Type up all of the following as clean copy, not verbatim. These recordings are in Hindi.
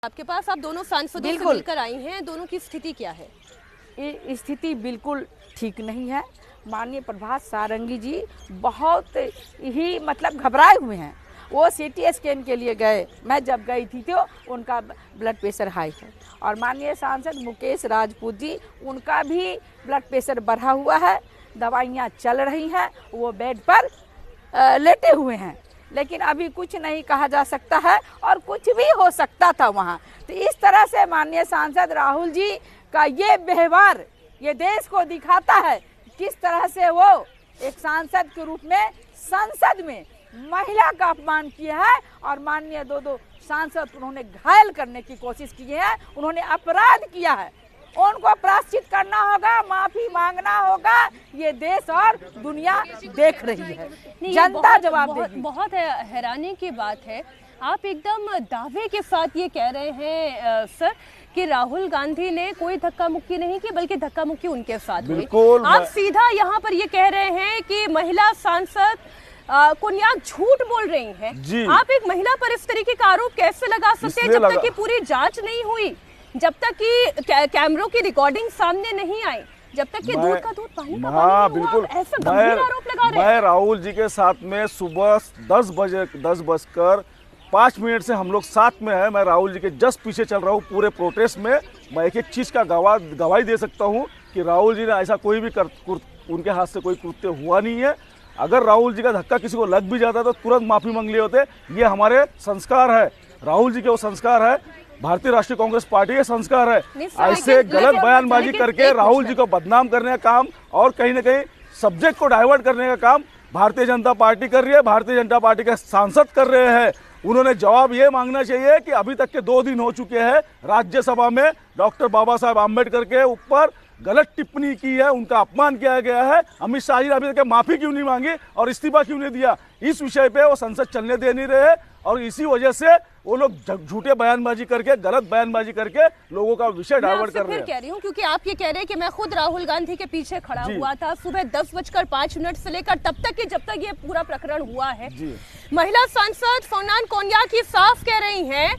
आपके पास आप दोनों सांसदों से मिलकर आई हैं, दोनों की स्थिति क्या है? ये स्थिति बिल्कुल ठीक नहीं है। माननीय प्रभात सारंगी जी बहुत ही घबराए हुए हैं। वो सीटी स्कैन के लिए गए, मैं जब गई थी तो उनका ब्लड प्रेशर हाई है। और माननीय सांसद मुकेश राजपूत जी, उनका भी ब्लड प्रेशर बढ़ा हुआ है, दवाइयाँ चल रही हैं, वो बेड पर लेटे हुए हैं। लेकिन अभी कुछ नहीं कहा जा सकता है और कुछ भी हो सकता था वहाँ। तो इस तरह से माननीय सांसद राहुल जी का ये व्यवहार ये देश को दिखाता है किस तरह से वो एक सांसद के रूप में संसद में महिला का अपमान किया है। और माननीय दो सांसद उन्होंने घायल करने की कोशिश की है, उन्होंने अपराध किया है, उनको प्रायश्चित करना होगा, माफी मांगना होगा। ये देश और दुनिया देख रही है, जनता जवाब देगी। बहुत हैरानी की बात है, आप एकदम दावे के साथ ये कह रहे हैं सर कि राहुल गांधी ने कोई धक्का मुक्की नहीं की, बल्कि धक्का मुक्की उनके साथ हुई। आप सीधा यहाँ पर ये कह रहे हैं कि महिला सांसद कोन्याक झूठ बोल रही हैं। आप एक महिला पर इस तरीके का आरोप कैसे लगा सकते हैं जब तक कि पूरी जांच नहीं हुई, जब तक कि कैमरों की रिकॉर्डिंग सामने नहीं आई, जब तक कि दूध का दूध पानी का पानी। हाँ बिल्कुल, ऐसा गंभीर आरोप लगा रहे हैं। मैं राहुल जी के साथ में सुबह 10:05 से हम लोग साथ में है। मैं राहुल जी के जस्ट पीछे चल रहा हूँ पूरे प्रोटेस्ट में। मैं एक चीज का गवाही दे सकता हूँ कि राहुल जी ने ऐसा कोई भी उनके हाथ से कोई कृत्य हुआ नहीं है। अगर राहुल जी का धक्का किसी को लग भी जाता तो तुरंत माफी मांग लिए होते। ये हमारे संस्कार है, राहुल जी के वो संस्कार है, भारतीय राष्ट्रीय कांग्रेस पार्टी के संस्कार है। ऐसे गलत बयानबाजी करके राहुल जी को बदनाम करने का काम और कहीं ना कहीं सब्जेक्ट को डाइवर्ट करने का काम भारतीय जनता पार्टी कर रही है, भारतीय जनता पार्टी के सांसद कर रहे हैं। उन्होंने जवाब ये मांगना चाहिए कि अभी तक के 2 दिन हो चुके हैं, राज्यसभा में डॉक्टर बाबा साहब आम्बेडकर के ऊपर गलत टिप्पणी की है, उनका अपमान किया गया है। अमित शाह जी ने अभी तक माफी क्यों नहीं मांगी और इस्तीफा क्यों नहीं दिया? इस विषय पे वो संसद चलने दे नहीं रहे और इसी वजह से वो लोग झूठे बयानबाजी करके, गलत बयानबाजी करके लोगों का विषय डाइवर्ट कर रहे हैं। कह रही हूँ क्योंकि आप ये कह रहे हैं कि मैं खुद राहुल गांधी के पीछे खड़ा हुआ था सुबह 10:05 से लेकर तब तक कि जब तक ये पूरा प्रकरण हुआ है। महिला सांसद सोनान कोन्याक की साफ कह रही हैं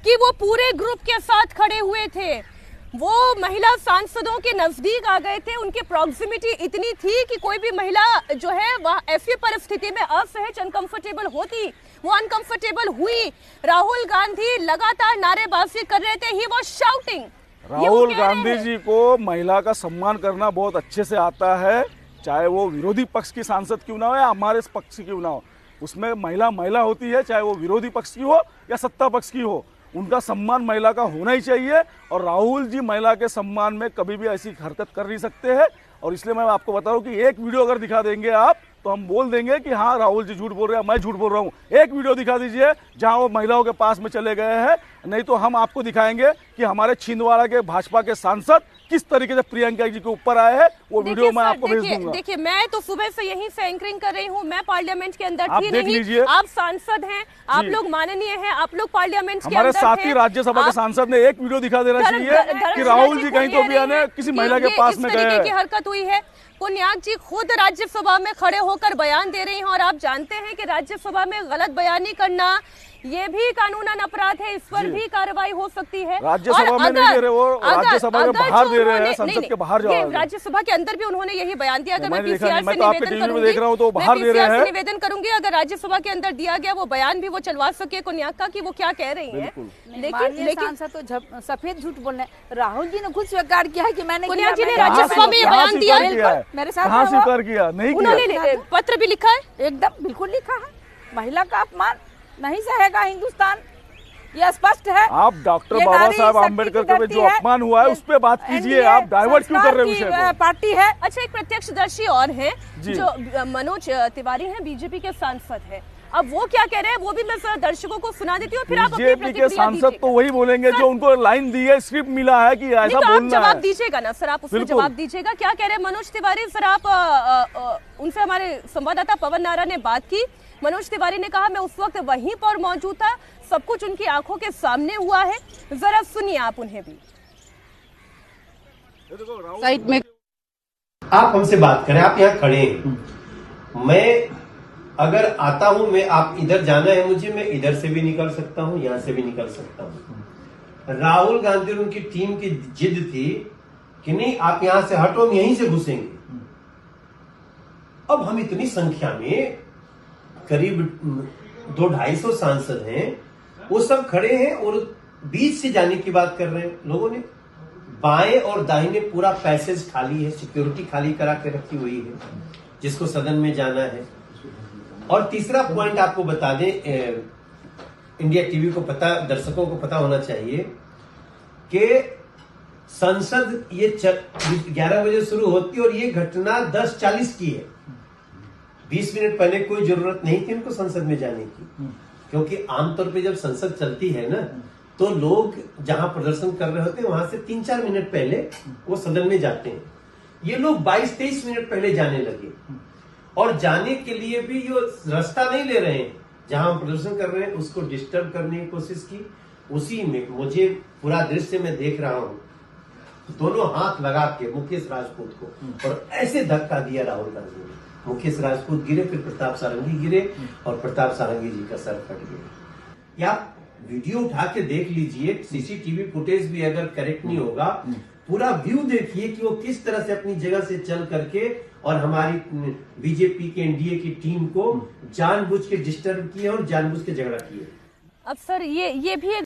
कि वो पूरे ग्रुप के साथ खड़े हुए थे, वो महिला सांसदों के नजदीक आ गए थे, उनकी प्रॉक्सिमिटी इतनी थी कि कोई भी महिला जो है वह ऐसी परिस्थिति में असहज अनकंफर्टेबल होती, वो अनकंफर्टेबल हुई। राहुल गांधी लगातार नारेबाजी कर रहे थे, he was shouting. Rahul Gandhi ji को महिला का सम्मान करना बहुत अच्छे से आता है, चाहे वो विरोधी पक्ष की सांसद क्यों ना हो या हमारे पक्ष की क्यों ना हो। उसमें महिला होती है, चाहे वो विरोधी पक्ष की हो या सत्ता पक्ष की हो, उनका सम्मान महिला का होना ही चाहिए। और राहुल जी महिला के सम्मान में कभी भी ऐसी हरकत कर नहीं सकते हैं। और इसलिए मैं आपको बता रहा हूँ कि एक वीडियो अगर दिखा देंगे आप तो हम बोल देंगे कि हाँ राहुल जी झूठ बोल रहे हैं, मैं झूठ बोल रहा हूँ। एक वीडियो दिखा दीजिए जहाँ वो महिलाओं के पास में चले गए हैं, नहीं तो हम आपको दिखाएंगे कि हमारे छिंदवाड़ा के भाजपा के सांसद किस तरीके से प्रियंका जी के ऊपर आए हैं। वो वीडियो मैं आपको भेज दूंगा। देखिए, मैं तो सुबह से यहीं से एंकरिंग कर रही हूँ, मैं पार्लियामेंट के अंदर थी नहीं, आप सांसद हैं, आप लोग माननीय हैं, आप लोग पार्लियामेंट के हमारे साथी राज्यसभा के सांसद ने एक वीडियो दिखा देना चाहिए कि राहुल जी कहीं तो भी आने किसी महिला के पास में गए। की हरकत हुई है। कोन्याक जी खुद राज्यसभा में खड़े होकर बयान दे रही हैं और आप जानते हैं कि राज्यसभा में गलत बयानी करना ये भी कानूनन अपराध है, इस पर भी कार्रवाई हो सकती है। राज्यसभा में नहीं दे रहे, वो राज्यसभा के बाहर दे रहे हैं, संसद के बाहर जाओ। राज्यसभा के अंदर भी उन्होंने यही बयान दिया। अगर मैं पीसीआर से निवेदन करूंगी अगर राज्यसभा के अंदर दिया गया वो बयान भी वो चलवा सके कोन्याक का कि वो क्या कह रही है। लेकिन सांसद तो सफेद झूठ बोल रहे हैं। राहुल जी ने खुद स्वीकार किया है कि मैंने कोन्याक जी ने राज्यसभा में बयान दिया, मेरे साथ स्वीकार किया नहीं, उन्होंने पत्र भी लिखा है, एकदम बिल्कुल लिखा है। महिला का अपमान नहीं सहेगा हिंदुस्तान, ये स्पष्ट है। आप डॉक्टर बाबा साहब आम्बेडकर का जो अपमान हुआ है उस पे बात कीजिए, आप डाइवर्ट क्यों कर रहे हैं विषय को? पार्टी है। अच्छा, एक प्रत्यक्षदर्शी और है जो मनोज तिवारी हैं, बीजेपी के सांसद हैं। अब वो क्या कह रहे हैं वो भी मैं दर्शकों को सुना देती हूँ, फिर आप अपनी बीजेपी के सांसद तो वही बोलेंगे जो उनको लाइन दी है, स्क्रिप्ट मिला है कि ऐसा बोलना है। आप जवाब दीजिएगा ना सर, आप उसमें जवाब दीजिएगा। क्या कह रहे हैं मनोज तिवारी? सर आप उनसे हमारे संवाददाता पवन नारा ने बात की। मनोज तिवारी ने कहा मैं उस वक्त वहीं पर मौजूद था, सब कुछ उनकी आंखों के सामने हुआ है। जरा सुनिए आप उन्हें भी। साइड में आप हमसे बात करें, आप यहाँ खड़े हैं, मैं अगर आता हूं, मैं आप इधर जाना है मुझे, मैं इधर से भी निकल सकता हूं, यहाँ से भी निकल सकता हूं। राहुल गांधी और उनकी टीम की जिद थी कि नहीं आप यहां से हटो, हम यहीं से घुसेंगे। अब हम इतनी संख्या में करीब 200-250 सांसद हैं, वो सब खड़े हैं और बीच से जाने की बात कर रहे हैं। लोगों ने बाएं और दाहिने पूरा पैसेज खाली है, सिक्योरिटी खाली करा के रखी हुई है जिसको सदन में जाना है। और तीसरा पॉइंट आपको बता दें, इंडिया टीवी को पता, दर्शकों को पता होना चाहिए कि संसद ये 11 बजे शुरू होती है और ये घटना 10:40 की है। 20 मिनट पहले कोई जरूरत नहीं थी उनको संसद में जाने की, क्योंकि आमतौर पे जब संसद चलती है ना तो लोग जहां प्रदर्शन कर रहे होते हैं वहां से 3-4 मिनट पहले वो सदन में जाते हैं। ये लोग 22-23 मिनट पहले जाने लगे और जाने के लिए भी जो रास्ता नहीं ले रहे हैं जहां हम प्रदर्शन कर रहे हैं उसको डिस्टर्ब करने की कोशिश की। उसी में मुझे पूरा दृश्य में देख रहा हूं, दोनों हाथ लगा के मुकेश राजपूत को और ऐसे धक्का दिया राहुल गांधी ने। मुकेश राजपूत गिरे, फिर प्रताप सारंगी गिरे और प्रताप सारंगी जी का सर फट गया। या वीडियो उठा के देख लीजिए, सीसीटीवी फुटेज भी अगर करेक्ट नहीं होगा, पूरा व्यू देखिए कि वो किस तरह से अपनी जगह से चल करके और हमारी बीजेपी के एनडीए की टीम को जानबूझ के डिस्टर्ब किए और जानबूझ के झगड़ा किए। अब सर ये भी एक